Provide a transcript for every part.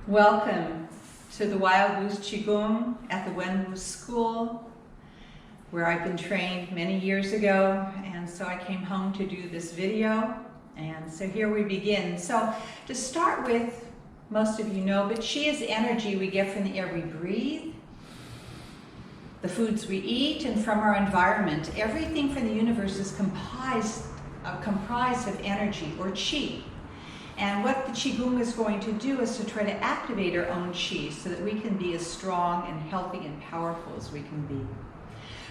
Welcome to the Wild Goose Qigong at the Wenwu School, where I've been trained many years ago, and so I came home to do this video, and so here we begin. So to start with, most of you know, but Qi is energy we get from the air we breathe, the foods we eat, and from our environment. Everything from the universe is comprised of energy, or Qi. And what the Qigong is going to do is to try to activate our own Qi so that we can be as strong and healthy and powerful as we can be.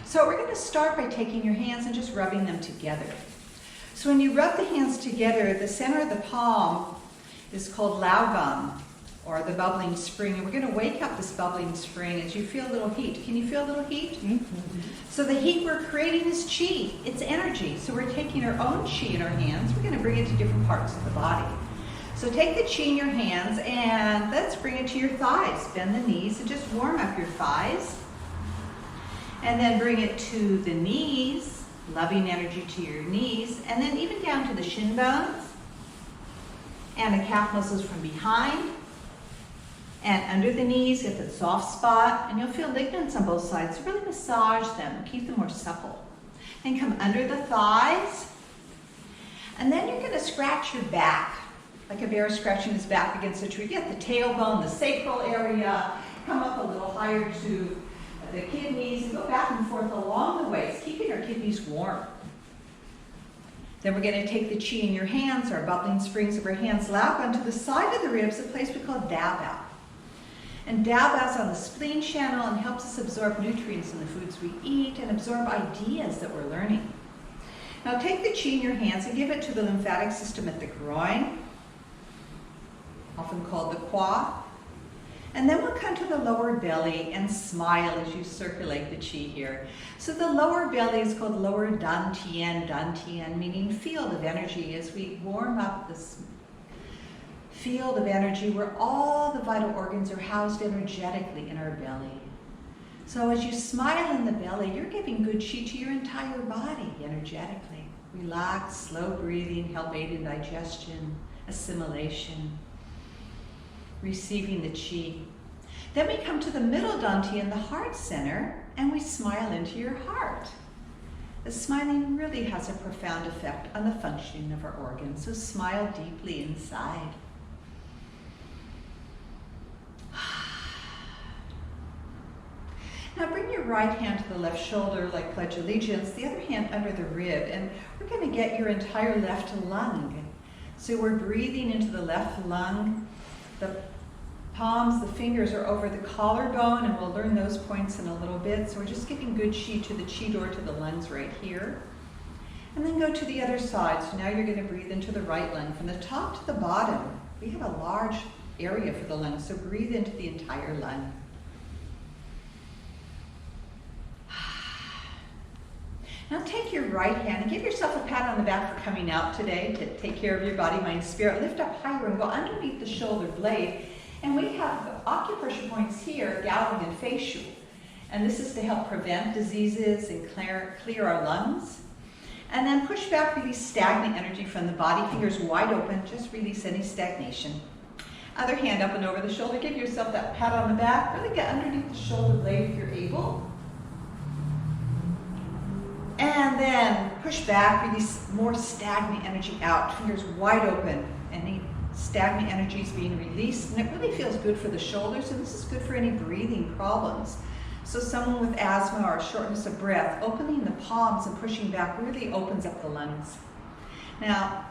So we're going to start by taking your hands and just rubbing them together. So when you rub the hands together, the center of the palm is called Laogong, or the bubbling spring. And we're going to wake up this bubbling spring as you feel a little heat. Can you feel a little heat? Mm-hmm. So the heat we're creating is Qi. It's energy. So we're taking our own Qi in our hands. We're going to bring it to different parts of the body. So take the Qi in your hands and let's bring it to your thighs. Bend the knees and just warm up your thighs. And then bring it to the knees, loving energy to your knees, and then even down to the shin bones and the calf muscles from behind. And under the knees, get that soft spot, and you'll feel ligaments on both sides. So really massage them, keep them more supple. And come under the thighs. And then you're going to scratch your back, like a bear scratching his back against a tree. Get the tailbone, the sacral area, come up a little higher to the kidneys, and go back and forth along the waist, keeping our kidneys warm. Then we're going to take the Qi in your hands, our bubbling springs of our hands, lap onto the side of the ribs, a place we call Da Bao. And Da Bao's on the spleen channel and helps us absorb nutrients in the foods we eat and absorb ideas that we're learning. Now take the Qi in your hands and give it to the lymphatic system at the groin, often called the Qua. And then we'll come to the lower belly and smile as you circulate the Qi here. So the lower belly is called lower Dantian, meaning field of energy, as we warm up this field of energy where all the vital organs are housed energetically in our belly. So as you smile in the belly, you're giving good Qi to your entire body energetically. Relax, slow breathing, help aid in digestion, assimilation, receiving the Qi. Then we come to the middle Dantian, the heart center, and we smile into your heart. The smiling really has a profound effect on the functioning of our organs, so smile deeply inside. Now bring your right hand to the left shoulder like Pledge Allegiance, the other hand under the rib, and we're going to get your entire left lung. So we're breathing into the left lung. The palms, the fingers are over the collarbone, and we'll learn those points in a little bit. So we're just giving good Qi to the Qi door to the lungs right here. And then go to the other side. So now you're going to breathe into the right lung. From the top to the bottom, we have a large area for the lungs, so breathe into the entire lung. Now take your right hand and give yourself a pat on the back for coming out today to take care of your body, mind, spirit. Lift up higher and go underneath the shoulder blade. And we have acupressure points here, Gaoling and facial. And this is to help prevent diseases and clear our lungs. And then push back, release stagnant energy from the body. Fingers wide open, just release any stagnation. Other hand up and over the shoulder. Give yourself that pat on the back. Really get underneath the shoulder blade if you're able. And then push back, release more stagnant energy out. Fingers wide open. Any stagnant energy is being released. And it really feels good for the shoulders, and this is good for any breathing problems. So someone with asthma or shortness of breath, opening the palms and pushing back really opens up the lungs. Now,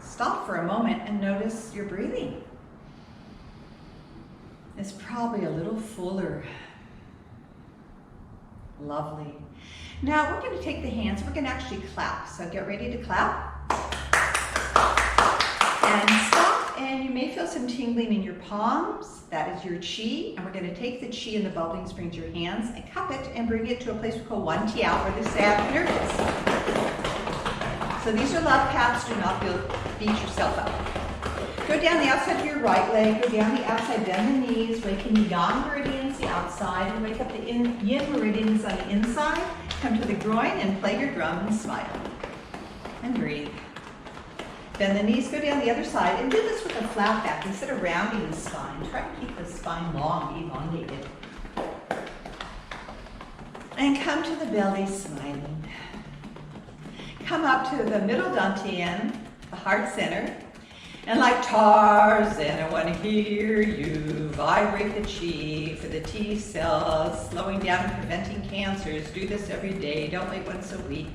stop for a moment and notice your breathing. It's probably a little fuller. Lovely. Now we're going to take the hands, we're going to actually clap. So get ready to clap. And stop, and you may feel some tingling in your palms. That is your Qi. And we're going to take the Qi and the bubbling spring to your hands and cup it and bring it to a place we call Wan Tiao, where the sad nervous. So these are love taps, do not beat yourself up. Go down the outside of your right leg, go down the outside, bend the knees, waken the yang meridians, the outside, and wake up the yin meridians on the inside. Come to the groin and play your drum and smile. And breathe. Bend the knees, go down the other side, and do this with a flat back instead of rounding the spine. Try to keep the spine long, elongated. And come to the belly, smiling. Come up to the middle dantian, the heart center. And like Tarzan, I want to hear you vibrate the chi for the T cells, slowing down and preventing cancers. Do this every day, don't wait once a week.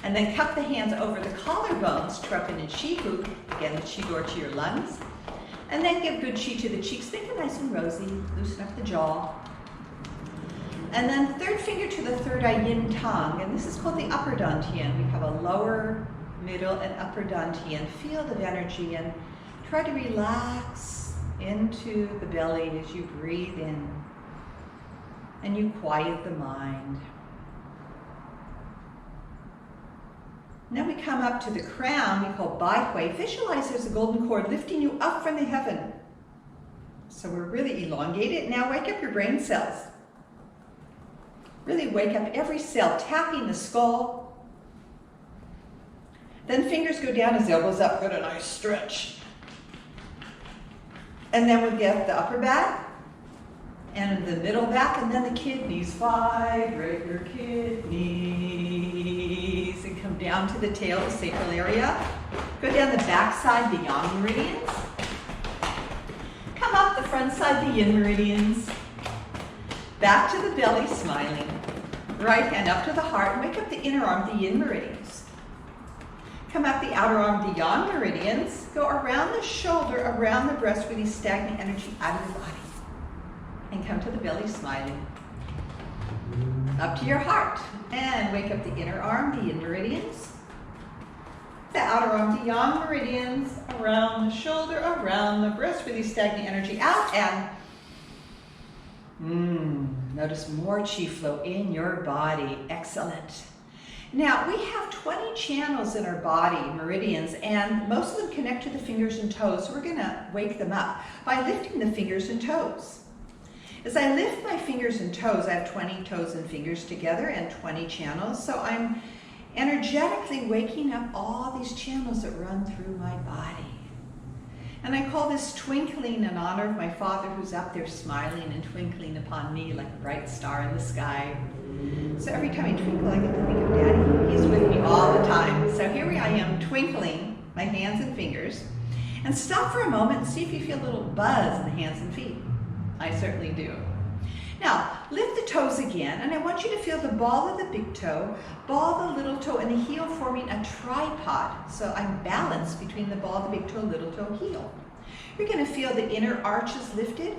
And then cup the hands over the collarbones to open in chi hoop, again the chi door to your lungs. And then give good chi to the cheeks, make it nice and rosy, loosen up the jaw. And then third finger to the third eye, yin tongue, and this is called the upper dantian. We have a lower, middle, and upper dantian field of energy, and try to relax into the belly as you breathe in and you quiet the mind. Now we come up to the crown, we call Bai Hui. Visualize there's a golden cord lifting you up from the heaven. So we're really elongated. Now wake up your brain cells. Really wake up every cell, tapping the skull. Then fingers go down as elbows up, get a nice stretch. And then we'll get the upper back and the middle back, and then the kidneys. Vibrate your kidneys and come down to the tail, the sacral area. Go down the back side, the yang meridians. Come up the front side, the yin meridians. Back to the belly, smiling. Right hand up to the heart, and wake up the inner arm, the yin meridians. Come up the outer arm, the yang meridians. Go around the shoulder, around the breast, release stagnant energy out of your body. And come to the belly, smiling. Up to your heart, and wake up the inner arm, the yin meridians. The outer arm, the yang meridians. Around the shoulder, around the breast, release stagnant energy out, and notice more chi flow in your body. Excellent. Now, we have 20 channels in our body, meridians, and most of them connect to the fingers and toes, so we're going to wake them up by lifting the fingers and toes. As I lift my fingers and toes, I have 20 toes and fingers together and 20 channels, so I'm energetically waking up all these channels that run through my body. And I call this twinkling in honor of my Father who's up there smiling and twinkling upon me like a bright star in the sky. So every time I twinkle, I get to think of Daddy. He's with me all the time. So here I am twinkling my hands and fingers. And stop for a moment and see if you feel a little buzz in the hands and feet. I certainly do. Now, lift the toes again, and I want you to feel the ball of the big toe, ball of the little toe, and the heel forming a tripod. So I'm balanced between the ball of the big toe, little toe, heel. You're going to feel the inner arches lifted.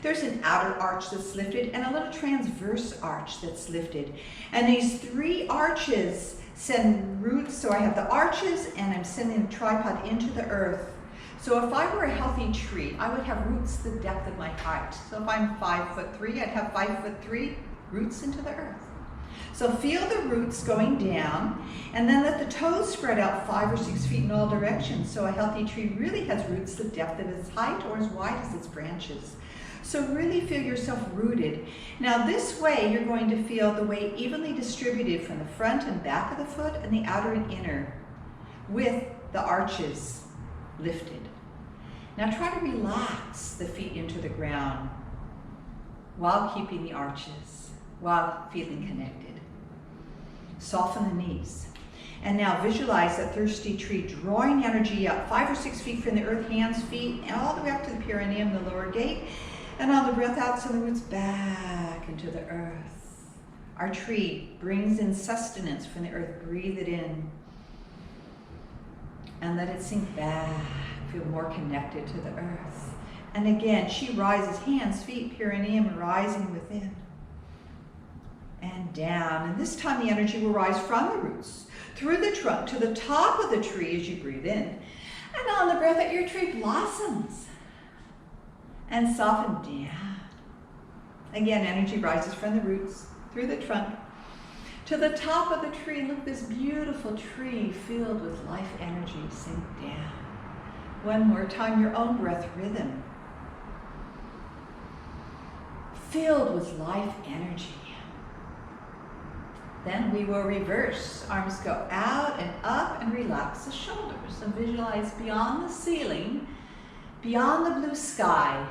There's an outer arch that's lifted and a little transverse arch that's lifted. And these three arches send roots. So I have the arches and I'm sending the tripod into the earth. So if I were a healthy tree, I would have roots the depth of my height. So if I'm 5'3", I'd have 5'3" roots into the earth. So feel the roots going down, and then let the toes spread out 5 or 6 feet in all directions. So a healthy tree really has roots the depth of its height or as wide as its branches. So really feel yourself rooted. Now this way, you're going to feel the weight evenly distributed from the front and back of the foot and the outer and inner with the arches lifted. Now try to relax the feet into the ground while keeping the arches, while feeling connected. Soften the knees. And now visualize that thirsty tree drawing energy up 5 or 6 feet from the earth, hands, feet, and all the way up to the perineum, the lower gate. And on the breath out, send the roots back into the earth. Our tree brings in sustenance from the earth. Breathe it in. And let it sink back. Feel more connected to the earth. And again, she rises, hands, feet, perineum, rising within. And down. And this time the energy will rise from the roots, through the trunk, to the top of the tree as you breathe in. And on the breath out, your tree blossoms. And soften down. Again, energy rises from the roots, through the trunk, to the top of the tree. Look, this beautiful tree filled with life energy. Sink down. One more time, your own breath rhythm. Filled with life energy. Then we will reverse. Arms go out and up and relax the shoulders. So visualize beyond the ceiling, beyond the blue sky,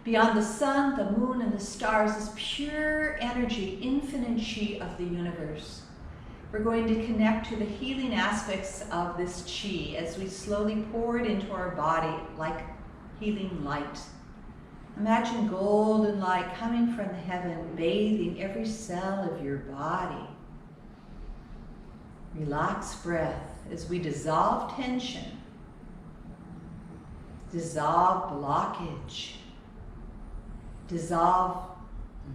beyond the sun, the moon, and the stars, this pure energy, infinite chi of the universe. We're going to connect to the healing aspects of this chi as we slowly pour it into our body like healing light. Imagine golden light coming from the heaven, bathing every cell of your body. Relax breath as we dissolve tension, dissolve blockage, dissolve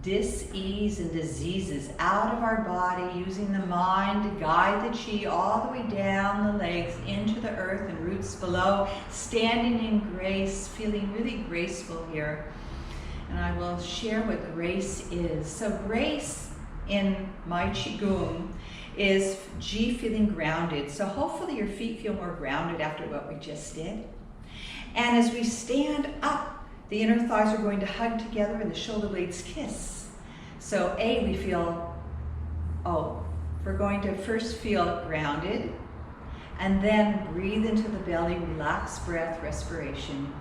dis-ease and diseases out of our body, using the mind to guide the chi all the way down the legs into the earth and roots below, standing in grace, feeling really graceful here. And I will share what grace is. So grace in my Qigong is G, feeling grounded. So hopefully your feet feel more grounded after what we just did. And as we stand up, the inner thighs are going to hug together and the shoulder blades kiss. So we feel, we're going to first feel grounded and then breathe into the belly, relax breath, respiration.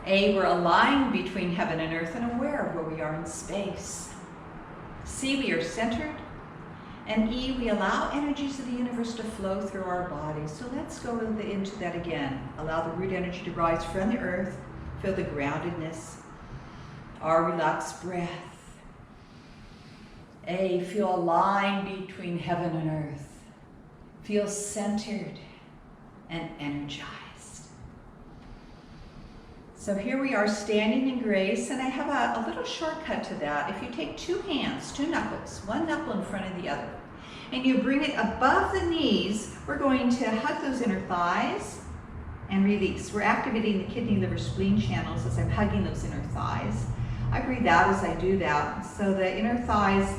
We're aligned between heaven and earth and aware of where we are in space. C, we are centered. And E, we allow energies of the universe to flow through our bodies. So let's go into that again. Allow the root energy to rise from the earth. Feel the groundedness. R, relaxed breath. A, feel aligned between heaven and earth. Feel centered and energized. So here we are standing in grace, and I have a little shortcut to that. If you take two hands, two knuckles, one knuckle in front of the other, and you bring it above the knees, we're going to hug those inner thighs and release. We're activating the kidney, liver, spleen channels as I'm hugging those inner thighs. I breathe out as I do that. So the inner thighs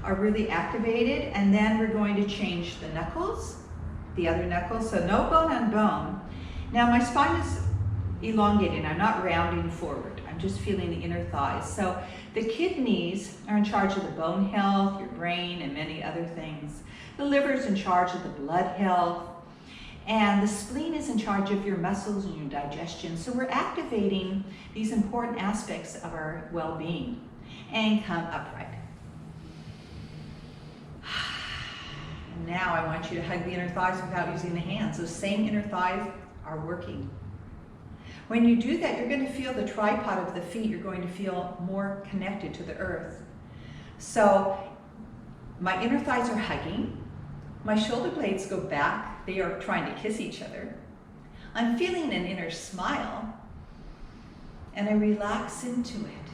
are really activated, and then we're going to change the knuckles, the other knuckles, so no bone on bone. Now my spine is elongating. I'm not rounding forward. I'm just feeling the inner thighs. So the kidneys are in charge of the bone health, your brain, and many other things. The liver is in charge of the blood health. And the spleen is in charge of your muscles and your digestion. So we're activating these important aspects of our well-being. And come upright. And now I want you to hug the inner thighs without using the hands. Those same inner thighs are working. When you do that, you're going to feel the tripod of the feet. You're going to feel more connected to the earth. So my inner thighs are hugging. My shoulder blades go back. They are trying to kiss each other. I'm feeling an inner smile, and I relax into it.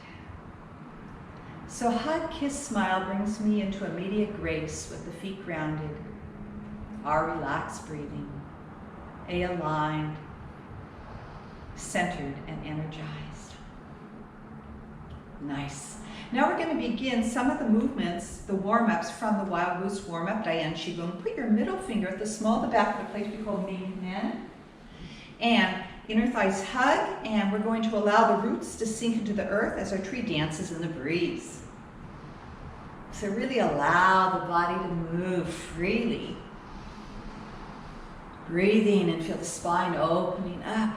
So hug, kiss, smile brings me into immediate grace with the feet grounded. R, relaxed breathing. A, aligned, centered, and energized. Nice. Now we're going to begin some of the movements, the warm-ups from the Wild Goose warm-up, Diane Qigong. Put your middle finger at the small of the back of the place we call Ming Men. And inner thighs hug, and we're going to allow the roots to sink into the earth as our tree dances in the breeze. So really allow the body to move freely. Breathing and feel the spine opening up.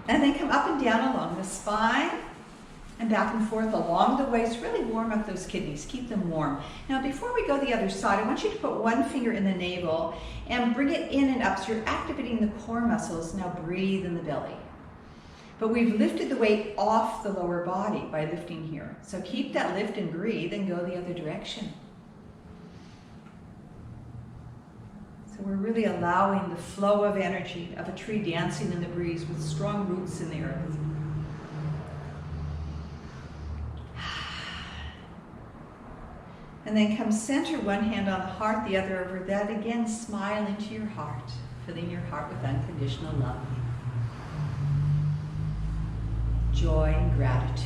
And then come up and down along the spine and back and forth along the waist. Really warm up those kidneys, keep them warm. Now before we go the other side, I want you to put one finger in the navel and bring it in and up. So you're activating the core muscles. Now breathe in the belly. But we've lifted the weight off the lower body by lifting here. So keep that lift and breathe and go the other direction. We're really allowing the flow of energy of a tree dancing in the breeze with strong roots in the earth. And then come center, one hand on the heart, the other over that. Again, smile into your heart, filling your heart with unconditional love, joy, and gratitude.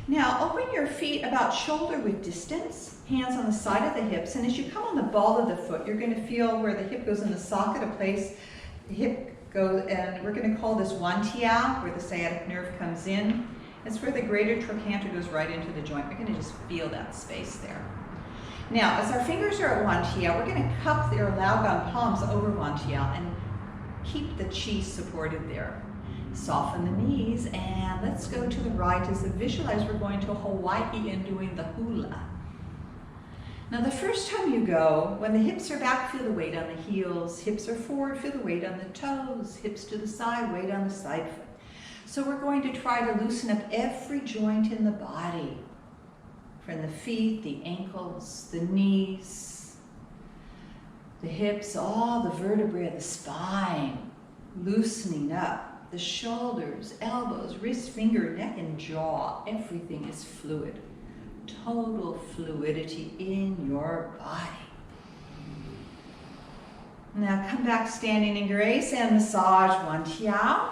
Now, open your feet about shoulder width distance, hands on the side of the hips, and as you come on the ball of the foot, you're going to feel where the hip goes in the socket, a place, the hip and we're going to call this Wantia, where the sciatic nerve comes in. It's where the greater trochanter goes right into the joint. We're going to just feel that space there. Now, as our fingers are at Wantia, we're going to cup our Laogang palms over Wantia and keep the chi supported there. Soften the knees, and let's go to the right as we visualize we're going to Hawaii and doing the hula. Now, the first time you go, when the hips are back, feel the weight on the heels. Hips are forward, feel the weight on the toes. Hips to the side, weight on the side foot. So we're going to try to loosen up every joint in the body. From the feet, the ankles, the knees, the hips, all the vertebrae of the spine, loosening up. The shoulders, elbows, wrist, finger, neck, and jaw, everything is fluid. Total fluidity in your body. Now come back standing in grace and massage Wantia.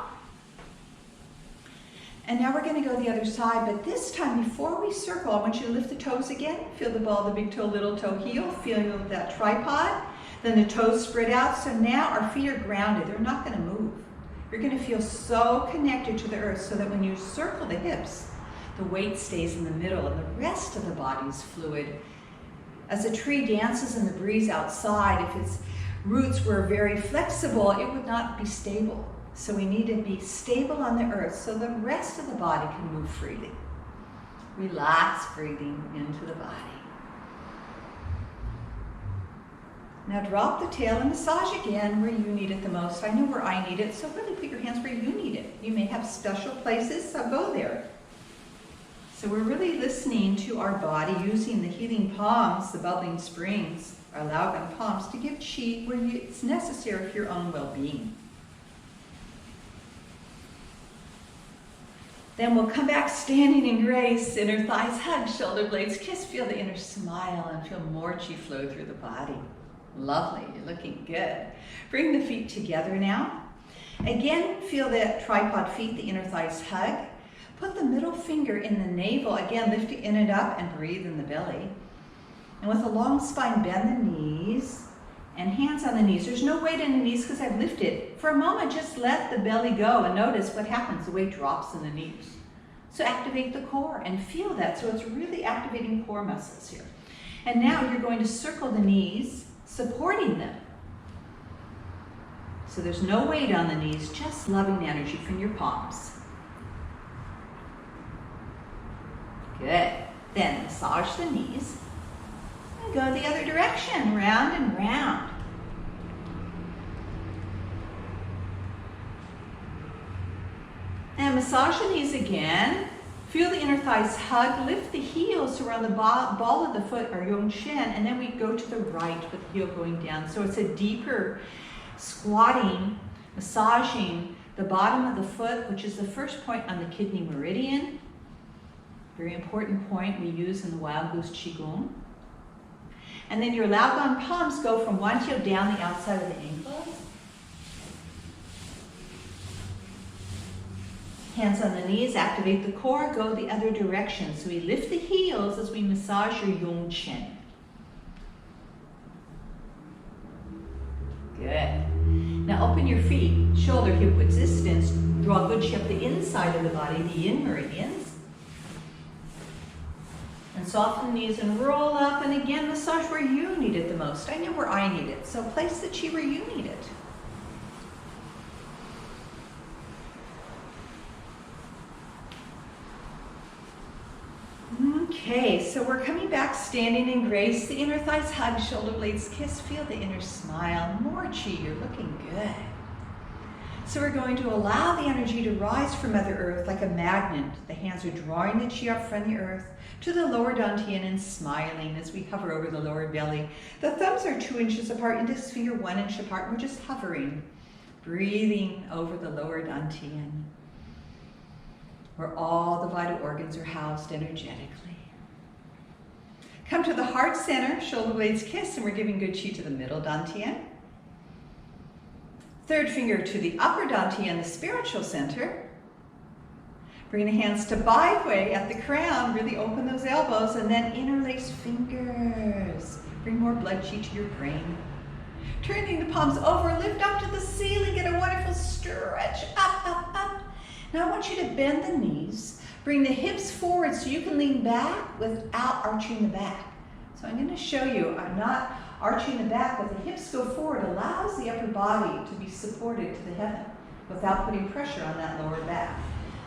And now we're going to go the other side, but this time before we circle, I want you to lift the toes again. Feel the ball of the big toe, little toe, heel. Feel that tripod. Then the toes spread out. So now our feet are grounded. They're not going to move. You're going to feel so connected to the earth so that when you circle the hips, the weight stays in the middle and the rest of the body is fluid. As a tree dances in the breeze outside, if its roots were very flexible, it would not be stable. So we need to be stable on the earth so the rest of the body can move freely. Relax breathing into the body. Now drop the tail and massage again where you need it the most. I know where I need it, so really put your hands where you need it. You may have special places, so go there. So we're really listening to our body, using the healing palms, the bubbling springs, our Laogang palms, to give chi where it's necessary for your own well-being. Then we'll come back standing in grace, inner thighs hug, shoulder blades kiss, feel the inner smile, and feel more chi flow through the body. Lovely, you're looking good. Bring the feet together now. Again, feel that tripod feet, the inner thighs hug. Put the middle finger in the navel, again lifting in and up, and breathe in the belly. And with a long spine, bend the knees and hands on the knees. There's no weight in the knees because I've lifted. For a moment, just let the belly go and notice what happens. The weight drops in the knees. So activate the core and feel that. So it's really activating core muscles here. And now you're going to circle the knees, supporting them. So there's no weight on the knees, just loving energy from your palms. Good. Then massage the knees and go the other direction, round and round. And massage the knees again. Feel the inner thighs hug. Lift the heels around the ball of the foot, or Yong Shen, and then we go to the right with the heel going down. So it's a deeper squatting, massaging the bottom of the foot, which is the first point on the kidney meridian. Very important point we use in the Wild Goose Qigong. And then your Laogang palms go from Wantia down the outside of the ankles. Hands on the knees, activate the core, go the other direction. So we lift the heels as we massage your Yong Chen. Good. Now open your feet, shoulder hip width distance. Draw good chi up the inside of the body, the yin meridians. And soften the knees and roll up, and again massage where you need it the most. I know where I need it, so place the chi where you need it. Okay, so we're coming back standing in grace. The inner thighs hug, shoulder blades kiss, feel the inner smile. More chi, you're looking good. So we're going to allow the energy to rise from Mother Earth like a magnet. The hands are drawing the chi up from the earth to the lower dantian and smiling as we hover over the lower belly. The thumbs are 2 inches apart, index finger 1 inch apart. We're just hovering, breathing over the lower dantian, where all the vital organs are housed energetically. Come to the heart center, shoulder blades kiss, and we're giving good chi to the middle dantian. Third finger to the upper dantian, the spiritual center. Bring the hands to Bai Hui at the crown. Really open those elbows, and then interlace fingers. Bring more blood chi to your brain. Turning the palms over, lift up to the ceiling, get a wonderful stretch, up, up, up. Now I want you to bend the knees, bring the hips forward so you can lean back without arching the back. So I'm going to show you, I'm not arching the back, but the hips go forward, allows the upper body to be supported to the heaven without putting pressure on that lower back.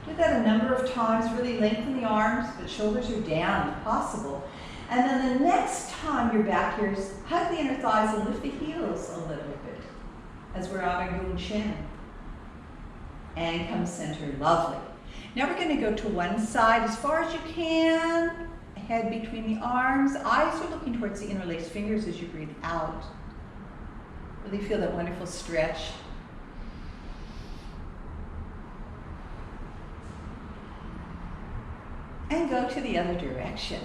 Do that a number of times, really lengthen the arms, but shoulders are down if possible. And then the next time you're back here, hug the inner thighs and lift the heels a little bit as we're on our Goose chin. And come center, lovely. Now we're going to go to one side as far as you can, head between the arms, eyes are looking towards the interlaced fingers as you breathe out. Really feel that wonderful stretch. And go to the other direction.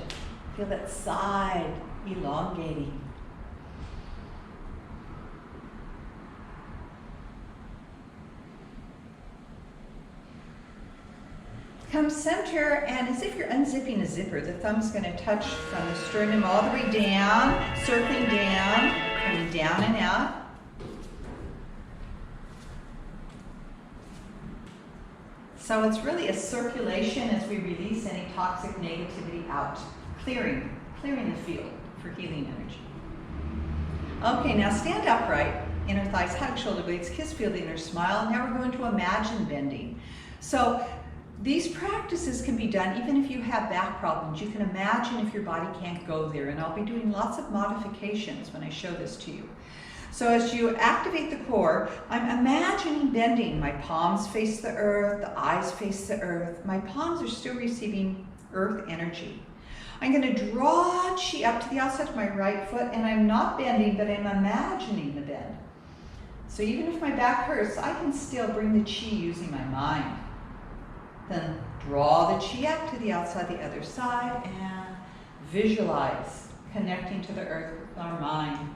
Feel that side elongating. Come center, and as if you're unzipping a zipper, the thumb's going to touch from the sternum all the way down, circling down, coming down and out. So it's really a circulation as we release any toxic negativity out, clearing the field for healing energy. Okay, now stand upright, inner thighs hug, shoulder blades kiss, feel the inner smile. Now we're going to imagine bending. So these practices can be done even if you have back problems. You can imagine if your body can't go there, and I'll be doing lots of modifications when I show this to you. So as you activate the core, I'm imagining bending. My palms face the earth, the eyes face the earth. My palms are still receiving earth energy. I'm going to draw chi up to the outside of my right foot, and I'm not bending, but I'm imagining the bend. So even if my back hurts, I can still bring the chi using my mind. Then draw the chi up to the outside, the other side, and visualize connecting to the earth with our mind.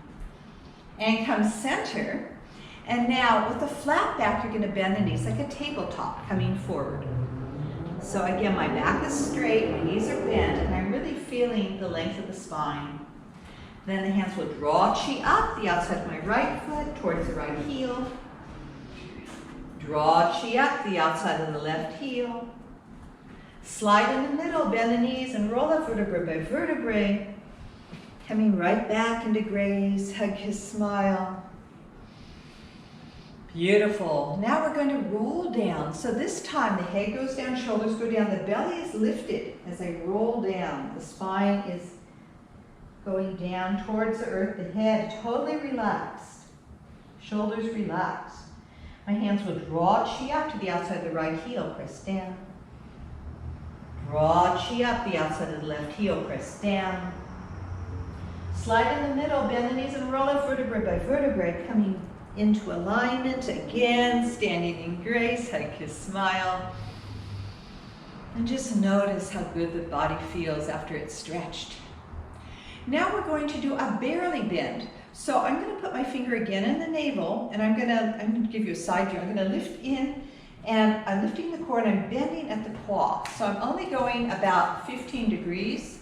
And come center. And now with the flat back, you're going to bend the knees like a tabletop coming forward. So again, my back is straight, my knees are bent, and I'm really feeling the length of the spine. Then the hands will draw chi up the outside of my right foot towards the right heel. Draw chi up the outside of the left heel. Slide in the middle, bend the knees, and roll up vertebrae by vertebrae. Coming right back into grace, hug, kiss, smile. Beautiful. Now we're going to roll down. So this time the head goes down, shoulders go down, the belly is lifted as I roll down. The spine is going down towards the earth, the head totally relaxed, shoulders relaxed. My hands will draw chi up to the outside of the right heel, press down. Draw chi up the outside of the left heel, press down. Slide in the middle, bend the knees and roll up vertebrae by vertebrae, coming into alignment again, standing in grace, hug, kiss, smile. And just notice how good the body feels after it's stretched. Now we're going to do a barely bend. So I'm going to put my finger again in the navel, and I'm going to give you a side view. I'm going to lift in, and I'm lifting the core, and I'm bending at the quad. So I'm only going about 15 degrees.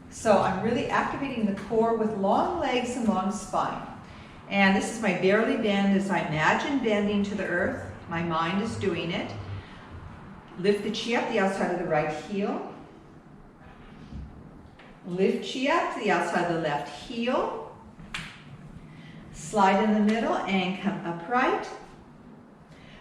So I'm really activating the core with long legs and long spine. And this is my barely bend as I imagine bending to the earth. My mind is doing it. Lift the chi up the outside of the right heel. Lift chi up to the outside of the left heel. Slide in the middle and come upright.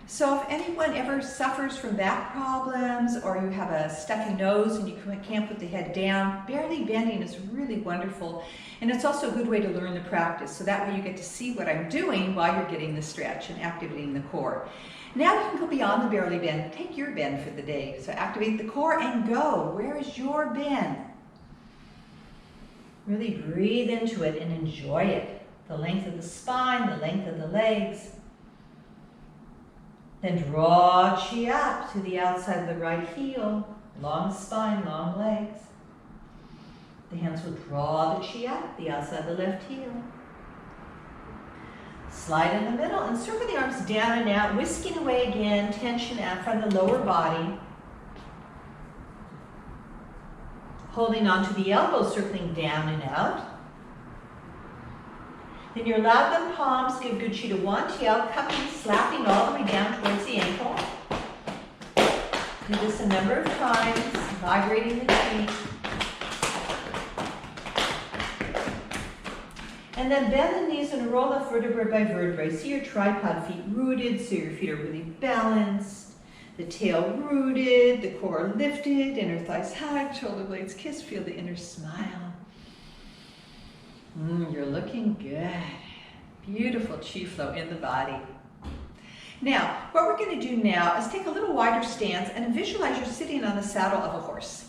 So if anyone ever suffers from back problems, or you have a stuffy nose and you can't put the head down, barely bending is really wonderful. And it's also a good way to learn the practice. So that way you get to see what I'm doing while you're getting the stretch and activating the core. Now you can go beyond the barely bend. Take your bend for the day. So activate the core and go. Where is your bend? Really breathe into it and enjoy it. The length of the spine, the length of the legs. Then draw chi up to the outside of the right heel. Long spine, long legs. The hands will draw the chi up the outside of the left heel. Slide in the middle and circle the arms down and out, whisking away again, tension out from the lower body. Holding on to the elbows, circling down and out. Then your labdom palms give good chi to one tail, cupping, slapping all the way down towards the ankle. Do this a number of times, vibrating the feet. And then bend the knees and roll up vertebrae by vertebrae. See your tripod feet rooted, so your feet are really balanced. The tail rooted, the core lifted, inner thighs hugged, shoulder blades kissed. Feel the inner smile. You're looking good. Beautiful chi flow in the body. Now, what we're going to do now is take a little wider stance and visualize you're sitting on the saddle of a horse.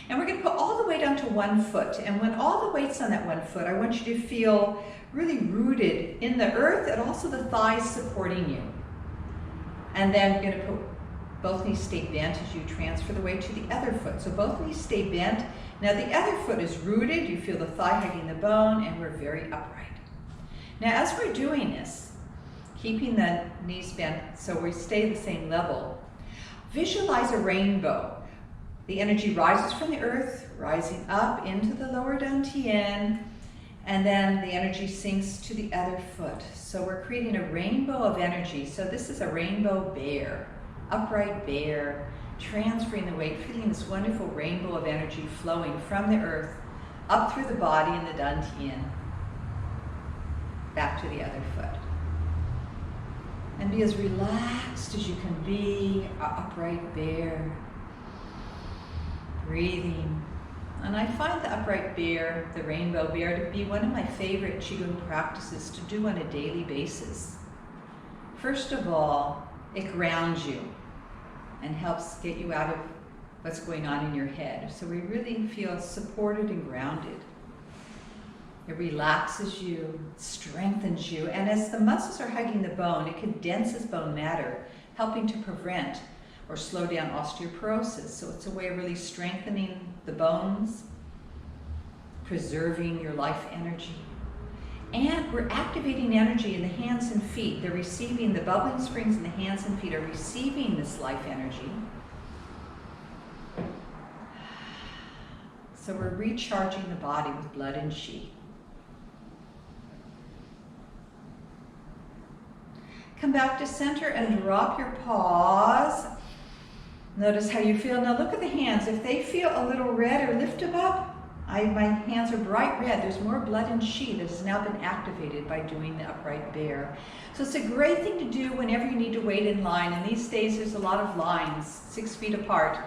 And we're going to put all the weight onto one foot. And when all the weight's on that one foot, I want you to feel really rooted in the earth and also the thighs supporting you. And then you're going to put both knees stay bent as you transfer the weight to the other foot. So both knees stay bent. Now the other foot is rooted. You feel the thigh hugging the bone, and we're very upright. Now as we're doing this, keeping the knees bent so we stay the same level, visualize a rainbow. The energy rises from the earth, rising up into the lower dantian, and then the energy sinks to the other foot. So we're creating a rainbow of energy. So this is a rainbow bear, upright bear, transferring the weight, feeling this wonderful rainbow of energy flowing from the earth up through the body and the dantian, back to the other foot. And be as relaxed as you can be, an upright bear. Breathing. And I find the upright bear, the rainbow bear, to be one of my favorite Qigong practices to do on a daily basis. First of all, it grounds you and helps get you out of what's going on in your head. So we really feel supported and grounded. It relaxes you, strengthens you, and as the muscles are hugging the bone, it condenses bone matter, helping to prevent or slow down osteoporosis. So it's a way of really strengthening the bones, preserving your life energy. And we're activating energy in the hands and feet. They're receiving, the bubbling springs in the hands and feet are receiving this life energy. So we're recharging the body with blood and chi. Come back to center and drop your paws. Notice how you feel. Now look at the hands. If they feel a little red, or lift them up. My hands are bright red. There's more blood and chi that has now been activated by doing the upright bear. So it's a great thing to do whenever you need to wait in line. And these days there's a lot of lines, 6 feet apart.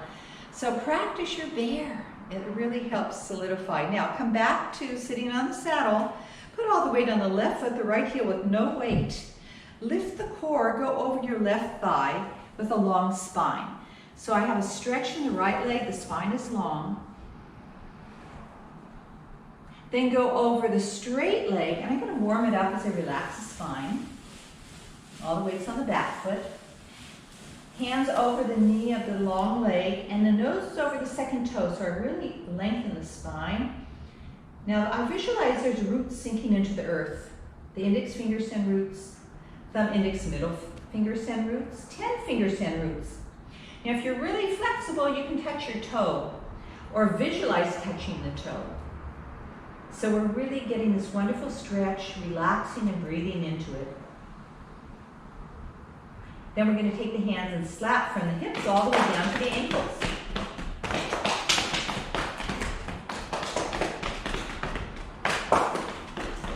So practice your bear. It really helps solidify. Now come back to sitting on the saddle. Put all the weight on the left foot, the right heel with no weight. Lift the core, go over your left thigh with a long spine. So I have a stretch in the right leg, the spine is long. Then go over the straight leg, and I'm going to warm it up as I relax the spine. All the weight's on the back foot. Hands over the knee of the long leg, and the nose is over the second toe, so I really lengthen the spine. Now I visualize there's roots sinking into the earth. The index finger send roots, thumb, index, middle finger send roots, 10 finger send roots. Now if you're really flexible, you can touch your toe or visualize touching the toe. So we're really getting this wonderful stretch, relaxing and breathing into it. Then we're going to take the hands and slap from the hips all the way down to the ankles.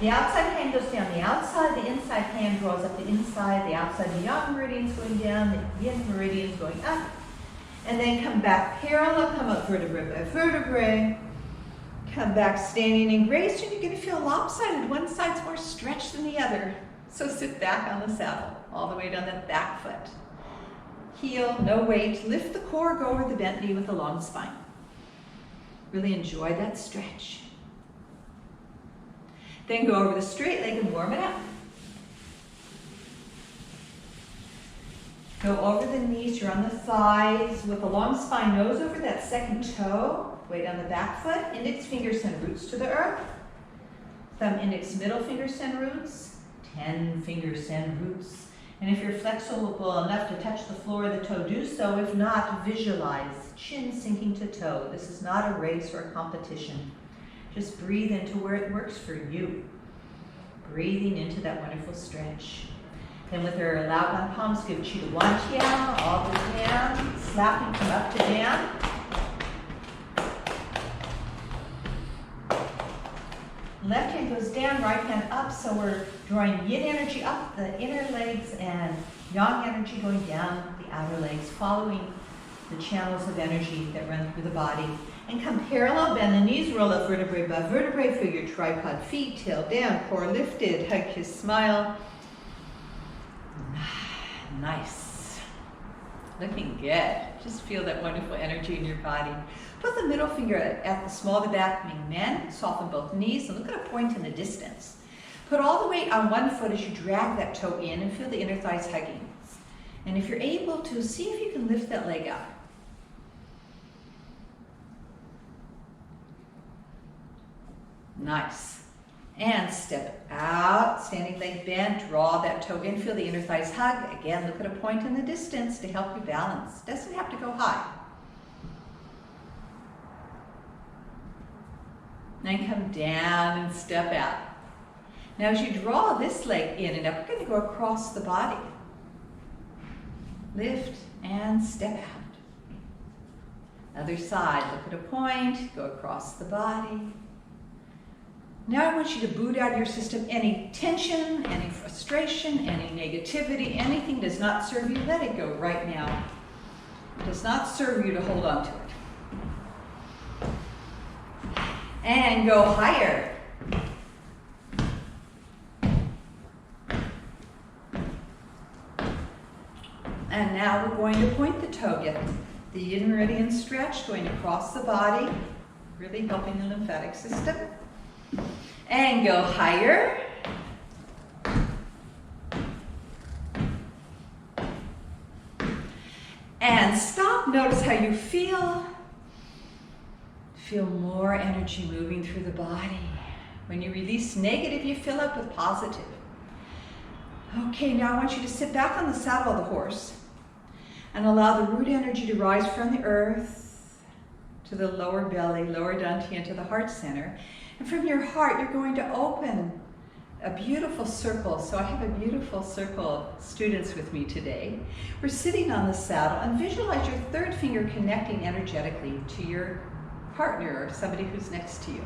The outside hand goes down the outside, the inside hand draws up the inside, the outside, the yang meridian's going down, the yin meridian's going up. And then come back parallel, come up vertebrae by vertebrae. Come back standing in grace, and you're going to feel lopsided. One side's more stretched than the other. So sit back on the saddle, all the way down the back foot. Heel, no weight. Lift the core, go over the bent knee with a long spine. Really enjoy that stretch. Then go over the straight leg and warm it up. Go over the knees, you're on the thighs with a long spine, nose over that second toe. Weight on the back foot, index finger send roots to the earth. Thumb, index, middle finger send roots. 10 finger send roots. And if you're flexible enough to touch the floor of the toe, do so. If not, visualize chin sinking to toe. This is not a race or a competition. Just breathe into where it works for you. breathing into that wonderful stretch. Then with our loud down palms, give chi to one tiao, all the way down, slap and come up to down. Left hand goes down, right hand up, so we're drawing yin energy up the inner legs and yang energy going down the outer legs, following the channels of energy that run through the body. And come parallel, bend the knees, roll up vertebrae by vertebrae, feel your tripod feet, tail down, core lifted, hug, kiss, smile. Nice. Looking good. Just feel that wonderful energy in your body. Put the middle finger at the small of the back, Ming Men. Soften both knees and look at a point in the distance. Put all the weight on one foot as you drag that toe in and feel the inner thighs hugging. And if you're able to, see if you can lift that leg up. Nice. And step out, standing leg bent, draw that toe in, feel the inner thighs hug. Again, look at a point in the distance to help you balance. Doesn't have to go high. Then come down and step out. Now as you draw this leg in and up, we're going to go across the body. Lift and step out. Other side, look at a point, go across the body. Now I want you to boot out of your system any tension, any frustration, any negativity, anything does not serve you, let it go right now. It does not serve you to hold on to it. And go higher. And now we're going to point the toe, get the yin meridian stretch, going across the body, really helping the lymphatic system. And go higher. And stop, notice how you feel. Feel more energy moving through the body. When you release negative, you fill up with positive. Okay, now I want you to sit back on the saddle of the horse and allow the root energy to rise from the earth to the lower belly, lower dantian to the heart center. And from your heart, you're going to open a beautiful circle. So I have a beautiful circle of students with me today. We're sitting on the saddle and visualize your third finger connecting energetically to your partner or somebody who's next to you.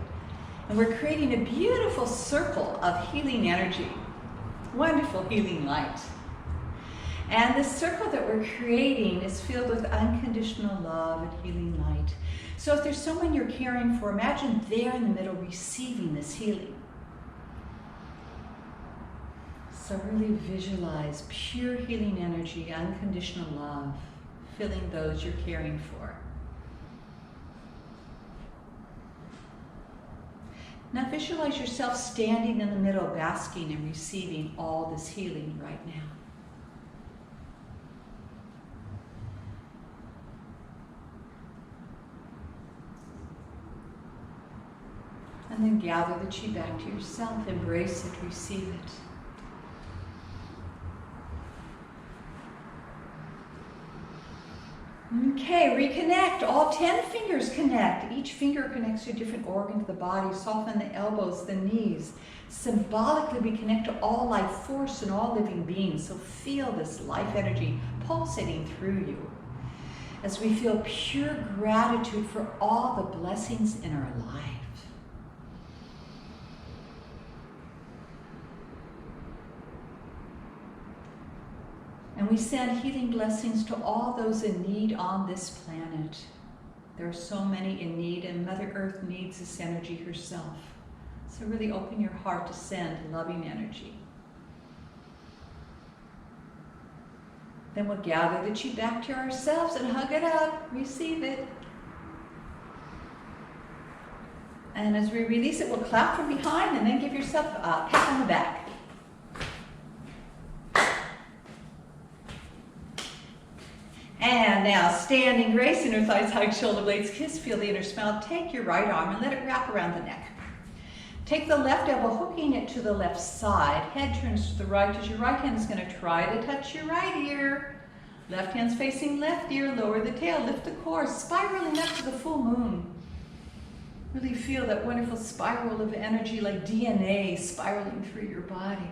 And we're creating a beautiful circle of healing energy, wonderful healing light. And the circle that we're creating is filled with unconditional love and healing light. So if there's someone you're caring for, imagine they're in the middle receiving this healing. So really visualize pure healing energy, unconditional love, filling those you're caring for. Now visualize yourself standing in the middle, basking and receiving all this healing right now. And then gather the chi back to yourself, embrace it, receive it. Okay, reconnect. All 10 fingers connect. Each finger connects to a different organ of the body. Soften the elbows, the knees. Symbolically, we connect to all life force and all living beings. So feel this life energy pulsating through you as we feel pure gratitude for all the blessings in our life. And we send healing blessings to all those in need on this planet. There are so many in need, and Mother Earth needs this energy herself. So really open your heart to send loving energy. Then we'll gather the chi back to ourselves and hug it up, receive it. And as we release it, we'll clap from behind and then give yourself a pat on the back. And now, standing grace, inner thighs hug, shoulder blades kiss, feel the inner smile. Take your right arm and let it wrap around the neck. Take the left elbow, hooking it to the left side. Head turns to the right as your right hand is going to try to touch your right ear. Left hand's facing left ear, lower the tail, lift the core, spiraling up to the full moon. Really feel that wonderful spiral of energy, like DNA spiraling through your body.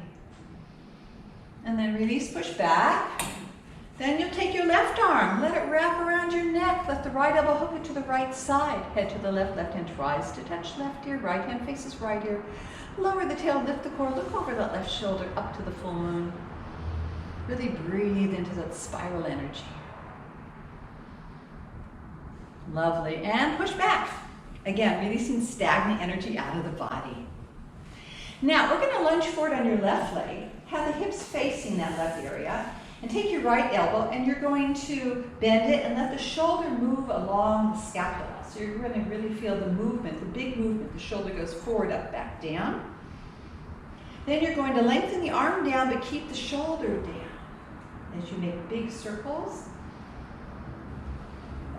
And then release, push back. Then you'll take your left arm, let it wrap around your neck. Let the right elbow hook it to the right side. Head to the left, left hand tries to touch left ear, right hand faces right ear. Lower the tail, lift the core, look over that left shoulder up to the full moon. Really breathe into that spiral energy. Lovely, and push back. Again, releasing stagnant energy out of the body. Now, we're gonna lunge forward on your left leg, have the hips facing that left area, and take your right elbow and you're going to bend it and let the shoulder move along the scapula. So you're going to really feel the movement, the big movement. The shoulder goes forward, up, back, down. Then you're going to lengthen the arm down but keep the shoulder down as you make big circles.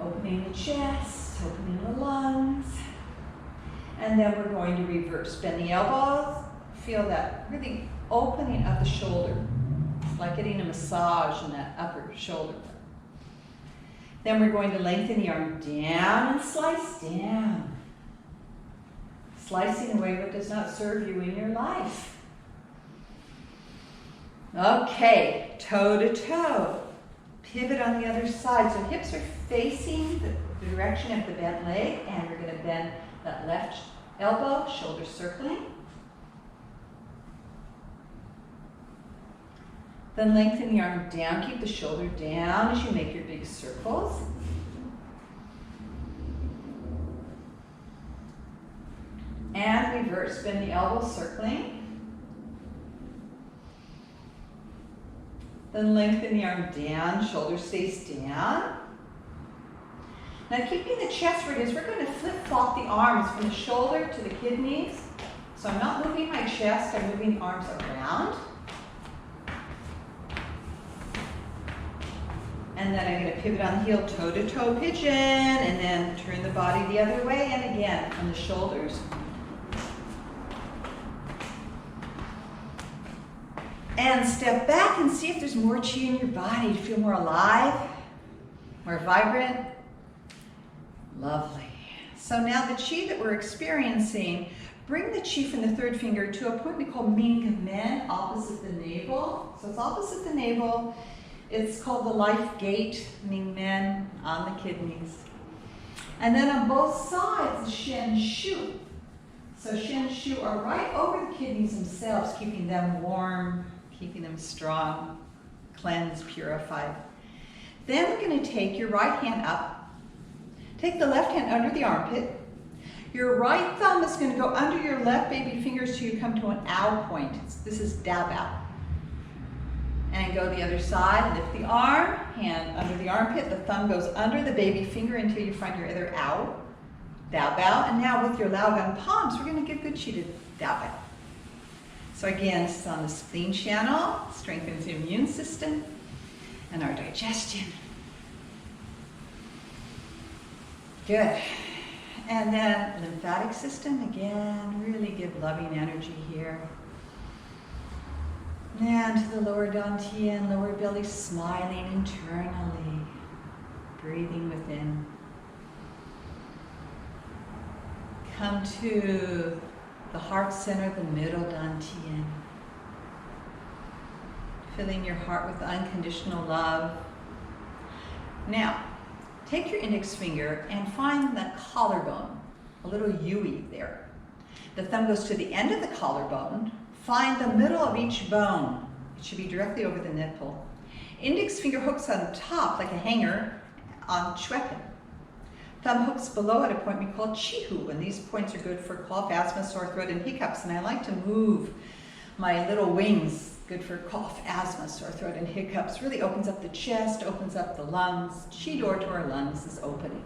Opening the chest, opening the lungs. And then we're going to reverse. Bend the elbows. Feel that really opening of the shoulder. Like getting a massage in that upper shoulder. Then we're going to lengthen the arm down and slice down. Slicing away what does not serve you in your life. Okay, toe to toe. Pivot on the other side. So hips are facing the direction of the bent leg, and we're going to bend that left elbow, shoulder circling. Then lengthen the arm down, keep the shoulder down as you make your big circles. And reverse, bend the elbow, circling. Then lengthen the arm down, shoulder stays down. Now keeping the chest where it is, we're going to flip-flop the arms from the shoulder to the kidneys. So I'm not moving my chest, I'm moving the arms around. And then I'm going to pivot on the heel, toe-to-toe pigeon, and then turn the body the other way, and again, on the shoulders. And step back and see if there's more chi in your body. Do you feel more alive, more vibrant? Lovely. So now the chi that we're experiencing, bring the chi from the third finger to a point we call Ming Men, opposite the navel. So it's opposite the navel. It's called the life gate, Ming Men, on the kidneys. And then on both sides, the Shen Shu. So Shen Shu are right over the kidneys themselves, keeping them warm, keeping them strong, cleansed, purified. Then we're going to take your right hand up. Take the left hand under the armpit. Your right thumb is going to go under your left baby fingers till you come to an ow point. This is Da Bao. And go the other side, lift the arm, hand under the armpit, the thumb goes under the baby finger until you find your other ow, Da Bao. And now with your Laogan palms, we're going to give good chi to Da Bao. So again, this is on the spleen channel, strengthens the immune system and our digestion. Good. And then lymphatic system, again, really give loving energy here. And to the lower dantian, lower belly, smiling internally, breathing within. Come to the heart center, the middle dantian. Filling your heart with unconditional love. Now, take your index finger and find the collarbone, a little yui there. The thumb goes to the end of the collarbone. Find the middle of each bone. It should be directly over the nipple. Index finger hooks on top like a hanger on Chwepen. Thumb hooks below at a point we call Chihu, and these points are good for cough, asthma, sore throat, and hiccups. And I like to move my little wings, good for cough, asthma, sore throat, and hiccups. Really opens up the chest, opens up the lungs. Chi door to our lungs is opening.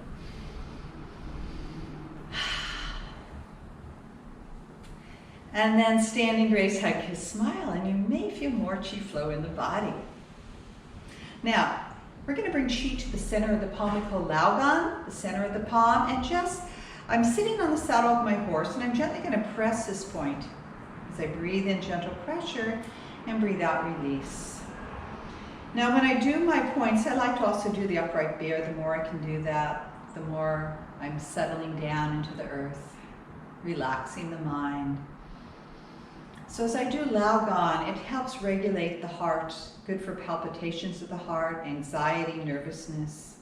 And then standing grace, hug, kiss, smile, and you may feel more chi flow in the body. Now, we're going to bring chi to the center of the palm. We call Laogan, the center of the palm, and I'm sitting on the saddle of my horse, and I'm gently going to press this point as I breathe in gentle pressure and breathe out release. Now, when I do my points, I like to also do the upright bear. The more I can do that, the more I'm settling down into the earth. relaxing the mind. So as I do Laogan, it helps regulate the heart, good for palpitations of the heart, anxiety, nervousness.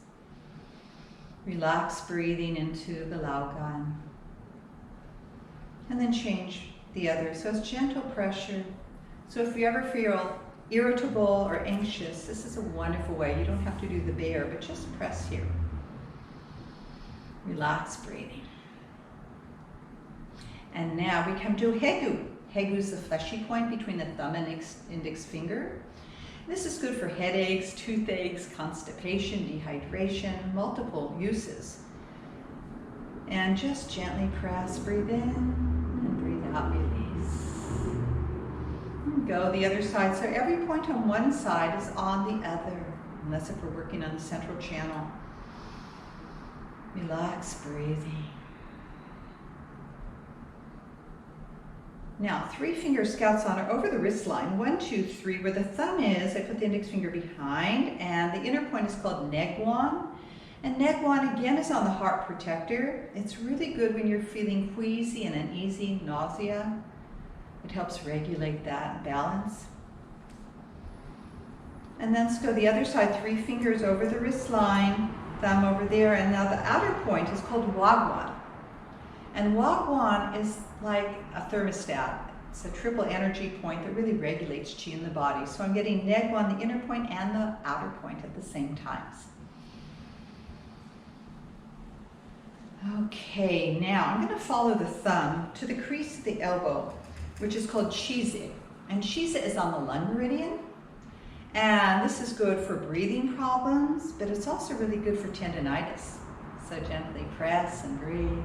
Relax breathing into the Laogan. And then change the other. So it's gentle pressure. So if you ever feel irritable or anxious, this is a wonderful way. You don't have to do the bear, but just press here. Relax breathing. And now we come to Hegu. Hegu is the fleshy point between the thumb and index finger. This is good for headaches, toothaches, constipation, dehydration, multiple uses. And just gently press, breathe in, and breathe out, release. And go the other side. So every point on one side is on the other, unless if we're working on the central channel. Relax breathing. Now, 3-finger scouts on or over the wrist line. 1, 2, 3. Where the thumb is, I put the index finger behind, and the inner point is called Negwan. And Negwan again is on the heart protector. It's really good when you're feeling queasy and uneasy, nausea. It helps regulate that balance. And then let's go the other side, 3 fingers over the wrist line, thumb over there, and now the outer point is called Wagwan. And Wagwan is like a thermostat. It's a triple energy point that really regulates qi in the body. So I'm getting Negwan, the inner point, and the outer point at the same times. Okay, now I'm going to follow the thumb to the crease of the elbow, which is called Shize. And Shize is on the lung meridian. And this is good for breathing problems, but it's also really good for tendinitis. So gently press and breathe.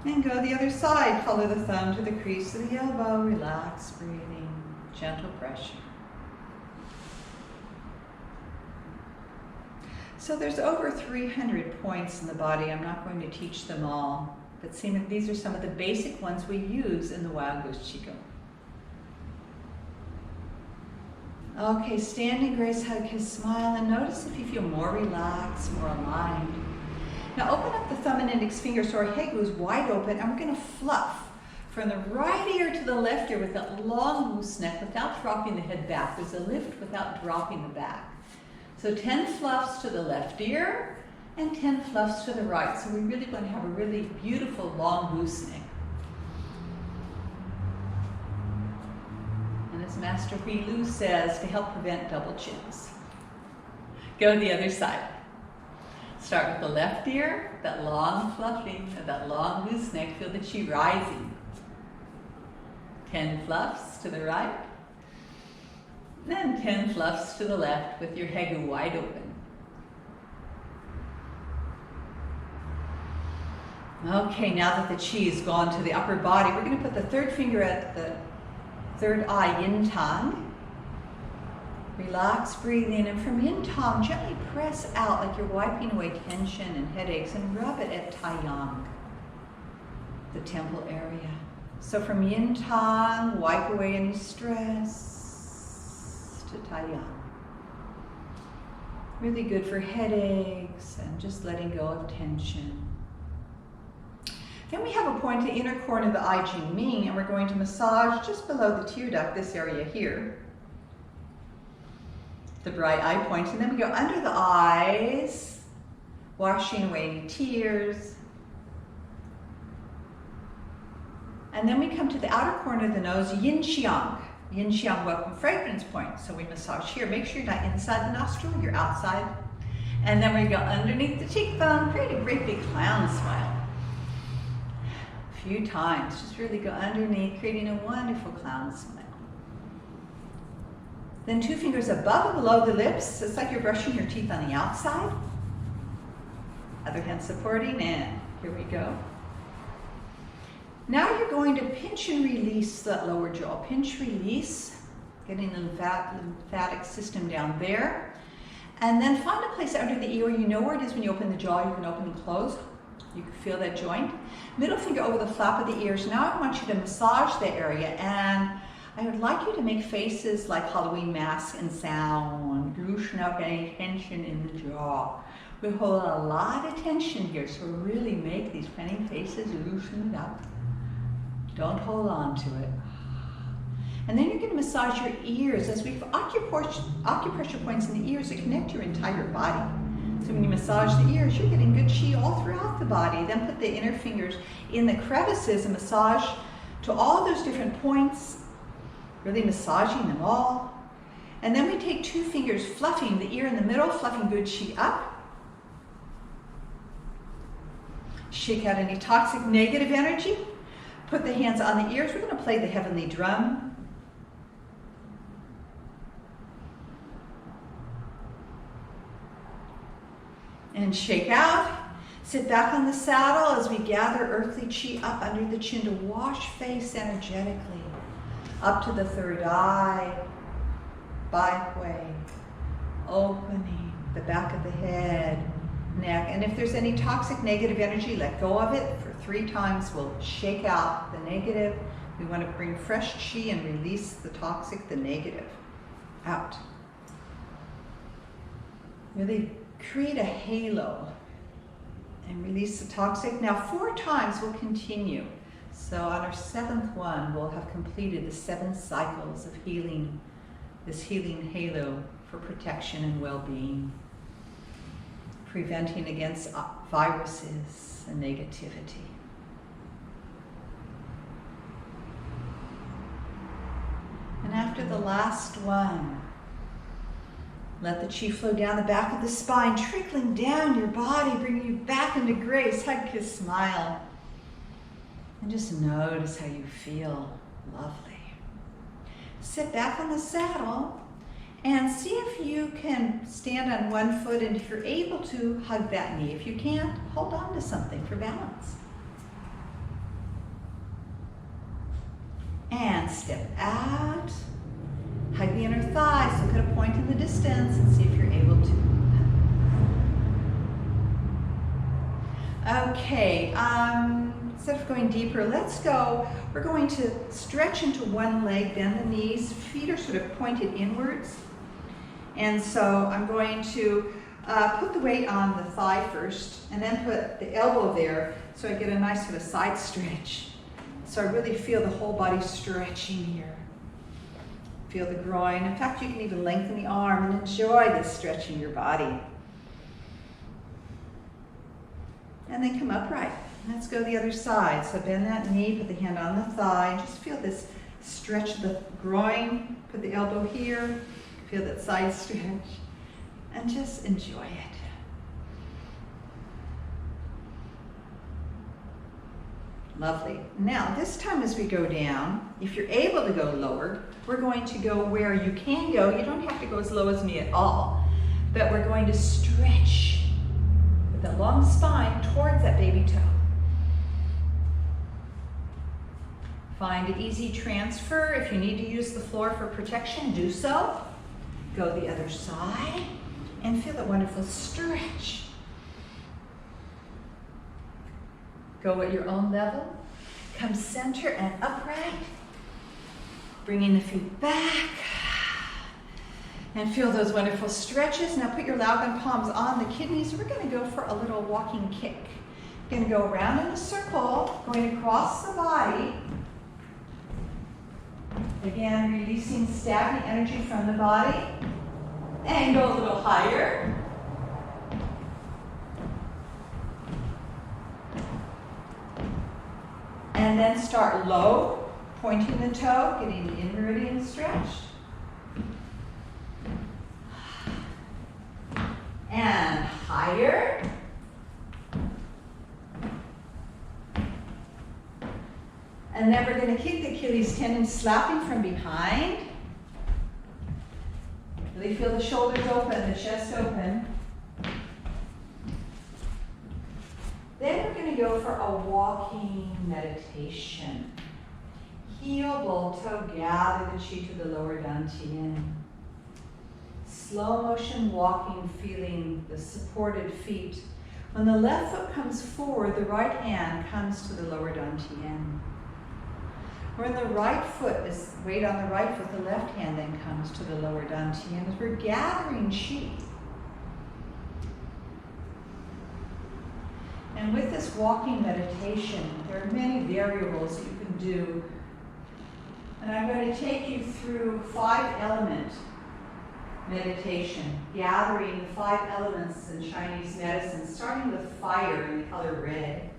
And go the other side. Follow the thumb to the crease of the elbow. Relax, breathing, gentle pressure. So there's over 300 points in the body. I'm not going to teach them all, but these are some of the basic ones we use in the Wild Goose Qigong. Okay, standing grace, hug, kiss, smile, and notice if you feel more relaxed, more aligned. Now open up the thumb and index finger so our Hegu is wide open, and we're going to fluff from the right ear to the left ear with that long goose neck without dropping the head back. There's a lift without dropping the back. So 10 fluffs to the left ear and 10 fluffs to the right. So we really want to have a really beautiful long goose neck. And as Master Hui Lu says, to help prevent double chins. Go the other side. Start with the left ear, that long fluffing, that long goose neck, feel the qi rising. 10 fluffs to the right. Then 10 fluffs to the left with your Hegu wide open. Okay, now that the qi has gone to the upper body, we're going to put the third finger at the third eye, Yin Tang. Relax, breathe in, and from Yin Tang, gently press out like you're wiping away tension and headaches, and rub it at Taiyang, the temple area. So from Yin Tang, wipe away any stress. To Taiyang. Really good for headaches and just letting go of tension. Then we have a point at the inner corner of the eye, Jing Ming, and we're going to massage just below the tear duct, this area here. The bright eye point, and then we go under the eyes, washing away any tears. And then we come to the outer corner of the nose, Yin Xiang. Yin Xiang welcome fragrance point. So we massage here. Make sure you're not inside the nostril, you're outside. And then we go underneath the cheekbone, create a great big clown smile. A few times, just really go underneath, creating a wonderful clown smile. Then 2 fingers above and below the lips. It's like you're brushing your teeth on the outside. Other hand supporting, and here we go. Now you're going to pinch and release that lower jaw. Pinch, release, getting the lymphatic system down there. And then find a place under the ear. You know where it is when you open the jaw. You can open and close. You can feel that joint. Middle finger over the flap of the ears. Now I want you to massage the area. And I would like you to make faces like Halloween masks and sound, loosen up any tension in the jaw. We hold a lot of tension here, so really make these funny faces, loosen it up. Don't hold on to it. And then you're going to massage your ears. As we've acupressure points in the ears that connect your entire body. So when you massage the ears, you're getting good chi all throughout the body. Then put the inner fingers in the crevices and massage to all those different points, really massaging them all. And then we take 2 fingers, fluffing the ear in the middle, fluffing good chi up. Shake out any toxic negative energy. Put the hands on the ears. We're going to play the heavenly drum. And shake out. Sit back on the saddle as we gather earthly chi up under the chin to wash face energetically. Up to the third eye. Bai Hui. Opening the back of the head, neck. And if there's any toxic negative energy, let go of it. For 3 times, we'll shake out the negative. We want to bring fresh chi and release the toxic, the negative, out. Really create a halo and release the toxic. Now 4 times we'll continue. So on our 7th one, we'll have completed the 7 cycles of healing, this healing halo for protection and well-being, preventing against viruses and negativity. And after the last one, let the chi flow down the back of the spine, trickling down your body, bringing you back into grace. Hug, kiss, smile. And just notice how you feel. Lovely. Sit back on the saddle and see if you can stand on one foot, and if you're able to, hug that knee. If you can't, hold on to something for balance. And step out. Hug the inner thighs, look at a point in the distance and see if you're able to. Okay, instead of going deeper, let's go. We're going to stretch into one leg, bend the knees, feet are sort of pointed inwards. And so I'm going to put the weight on the thigh first and then put the elbow there so I get a nice sort of side stretch. So I really feel the whole body stretching here. Feel the groin. In fact, you can even lengthen the arm and enjoy this stretch in your body. And then come upright. Let's go the other side. So bend that knee, put the hand on the thigh, and just feel this stretch of the groin. Put the elbow here. Feel that side stretch. And just enjoy it. Lovely. Now, this time as we go down, if you're able to go lower, we're going to go where you can go. You don't have to go as low as me at all, but we're going to stretch with that long spine towards that baby toe. Find an easy transfer. If you need to use the floor for protection, do so. Go the other side and feel that wonderful stretch. Go at your own level. Come center and upright. Bringing the feet back. And feel those wonderful stretches. Now put your Laogan palms on the kidneys. We're going to go for a little walking kick. We're going to go around in a circle, going across the body. Again, releasing stagnant energy from the body. And go a little higher. And then start low, pointing the toe, getting the inner meridian stretched. And higher. And then we're going to kick the Achilles tendon, slapping from behind. Really feel the shoulders open, the chest open. Then we're going to go for a walking meditation. Heel, ball, toe, gather the chi to the lower dantian. Slow motion walking, feeling the supported feet. When the left foot comes forward, the right hand comes to the lower dantian. When the right foot is, weight on the right foot, the left hand then comes to the lower dantian as we're gathering qi. And with this walking meditation, there are many variables that you can do. And I'm going to take you through 5-element meditation, gathering the 5 elements in Chinese medicine, starting with fire in the color red.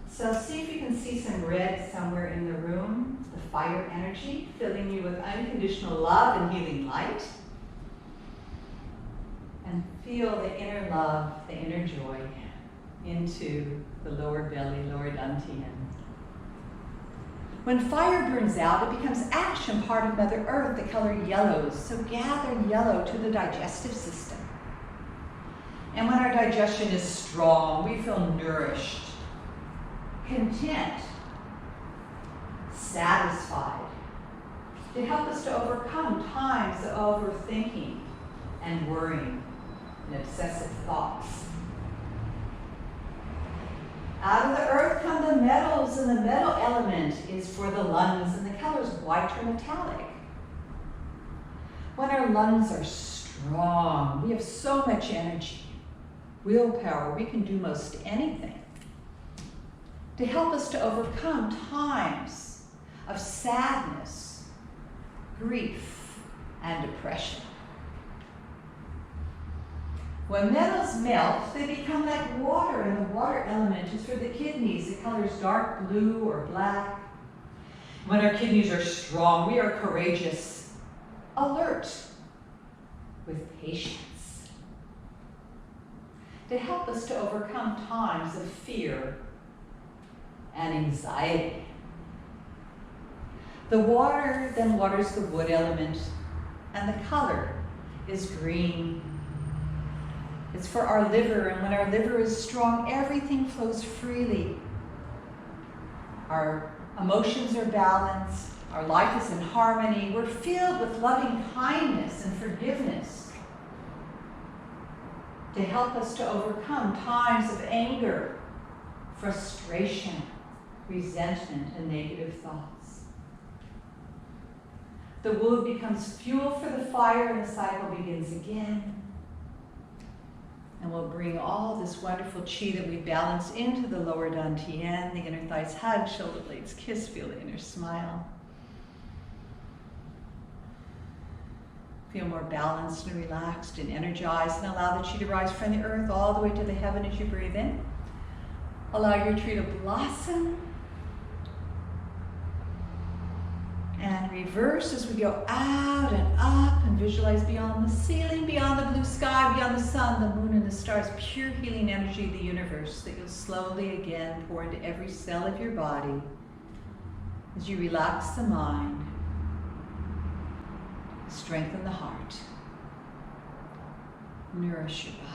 So see if you can see some red somewhere in the room, the fire energy, filling you with unconditional love and healing light. And feel the inner love, the inner joy into the lower belly, lower dantian. When fire burns out, it becomes ash and part of Mother Earth, the color yellows. So gather yellow to the digestive system. And when our digestion is strong, we feel nourished, content, satisfied, to help us to overcome times of overthinking and worrying and obsessive thoughts. Out of the earth come the metals, and the metal element is for the lungs, and the color is white or metallic. When our lungs are strong, we have so much energy, willpower, we can do most anything to help us to overcome times of sadness, grief, and depression. When metals melt, they become like water, and the water element is for the kidneys. The color is dark blue or black. When our kidneys are strong, we are courageous, alert, with patience, to help us to overcome times of fear and anxiety. The water then waters the wood element, and the color is green. It's for our liver, and when our liver is strong, everything flows freely. Our emotions are balanced, our life is in harmony, we're filled with loving kindness and forgiveness to help us to overcome times of anger, frustration, resentment, and negative thoughts. The wood becomes fuel for the fire, and the cycle begins again. And we'll bring all this wonderful qi that we balance into the lower dantian, the inner thighs hug, shoulder blades kiss, feel the inner smile. Feel more balanced and relaxed and energized, and allow the qi to rise from the earth all the way to the heaven as you breathe in. Allow your tree to blossom and reverse as we go out and up, and visualize beyond the ceiling, beyond the blue sky, beyond the sun, the moon, and the stars, pure healing energy of the universe that you'll slowly again pour into every cell of your body as you relax the mind, strengthen the heart, nourish your body.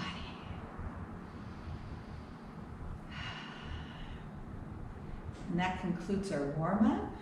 And that concludes our warm-up.